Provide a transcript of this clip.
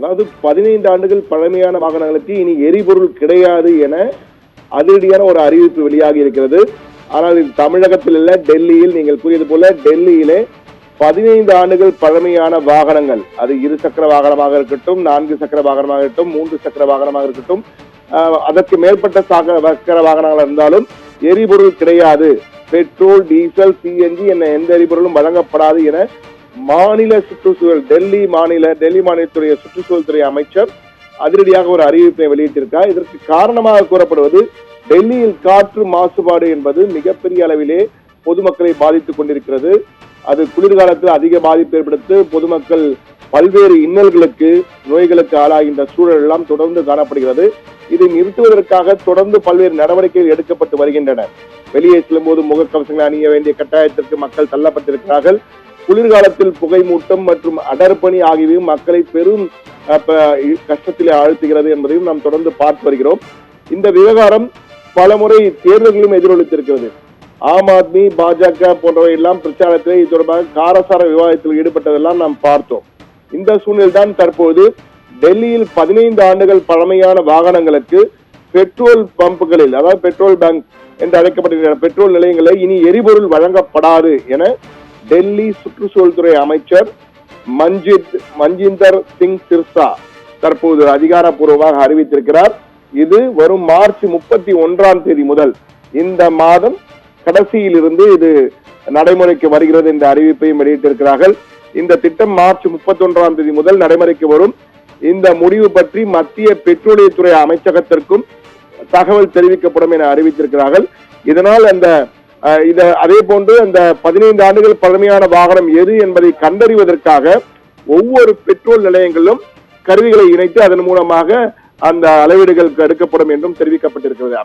அதாவது 15 ஆண்டுகள் பழமையான வாகனங்களுக்கு இனி எரிபொருள் கிடையாது என அதிரடியான ஒரு அறிவிப்பு வெளியாகி இருக்கிறது. ஆனால் இது தமிழகத்தில் இல்ல, டெல்லியில். நீங்கள் கூறியது போல டெல்லியிலே 15 ஆண்டுகள் பழமையான வாகனங்கள், அது 2 சக்கர வாகனமாக இருக்கட்டும், 4 சக்கர வாகனமாக இருக்கட்டும், 3 சக்கர வாகனமாக இருக்கட்டும், அதற்கு மேற்பட்ட சக்கர வாகனங்கள் இருந்தாலும் எரிபொருள் கிடையாது, பெட்ரோல், டீசல், சிஎன்ஜி என எந்த எரிபொருளும் வழங்கப்படாது என மாநில சுற்றுச்சூழல் டெல்லி மாநிலத்துடைய சுற்றுச்சூழல் துறை அமைச்சர் அதிரடியாக ஒரு அறிவிப்பை வெளியிட்டிருக்கார். இதற்கு காரணமாக கூறப்படுவது டெல்லியில் காற்று மாசுபாடு என்பது மிகப்பெரிய அளவிலே பொதுமக்களை பாதித்துக் கொண்டிருக்கிறது. அது குளிர்காலத்தில் அதிக பாதிப்பு ஏற்படுத்தி பொதுமக்கள் பல்வேறு இன்னல்களுக்கு, நோய்களுக்கு ஆளாகின்ற சூழல் எல்லாம் தொடர்ந்து காணப்படுகிறது. இதை நிறுத்துவதற்காக தொடர்ந்து பல்வேறு நடவடிக்கைகள் எடுக்கப்பட்டு வருகின்றன. வெளியே செல்லும் போது முகக்கவசங்களை அணிய வேண்டிய கட்டாயத்திற்கு மக்கள் தள்ளப்பட்டிருக்கிறார்கள். குளிர்காலத்தில் புகை மூட்டம் மற்றும் அடர்பணி ஆகியவையும் மக்களை பெரும் கஷ்டத்திலே ஆழ்த்துகிறது என்பதையும் நாம் தொடர்ந்து பார்த்து வருகிறோம். இந்த விவகாரம் பல முறை தேர்தல்களும் எதிரொலித்திருக்கிறது. ஆம் ஆத்மி, பாஜக போன்றவை எல்லாம் பிரச்சாரத்திலே இது தொடர்பாக காரசார விவாதத்தில் ஈடுபட்டதெல்லாம் நாம் பார்த்தோம். இந்த சூழ்நிலைதான் தற்போது டெல்லியில் 15 ஆண்டுகள் பழமையான வாகனங்களுக்கு பெட்ரோல் பம்புகளில், அதாவது பெட்ரோல் பங்க் என்று அழைக்கப்பட்டிருக்கிற பெட்ரோல் நிலையங்களை இனி எரிபொருள் வழங்கப்படாது என டெல்லி சுற்றுச்சூழல் துறை அமைச்சர் மஞ்சிந்தர் சிங் சிர்சா தற்போது அதிகாரப்பூர்வமாக அறிவித்திருக்கிறார். இது வரும் மார்ச் 31ஆம் தேதி முதல், இந்த மாதம் கடைசியில் இருந்து இது நடைமுறைக்கு வருகிறது என்ற அறிவிப்பையும் வெளியிட்டிருக்கிறார்கள். இந்த திட்டம் மார்ச் 31ஆம் தேதி முதல் நடைமுறைக்கு வரும். இந்த முடிவு பற்றி மத்திய பெட்ரோலியத்துறை அமைச்சகத்திற்கும் தகவல் தெரிவிக்கப்படும் என அறிவித்திருக்கிறார்கள். இதனால் அதே போன்று அந்த 15 ஆண்டுகள் பழமையான வாகனம் எது என்பதை கண்டறிவதற்காக ஒவ்வொரு பெட்ரோல் நிலையங்களிலும் கருவிகளை இணைத்து அதன் மூலமாக அந்த அளவீடுகள் எடுக்கப்படும் என்றும் தெரிவிக்கப்பட்டிருக்கிறது.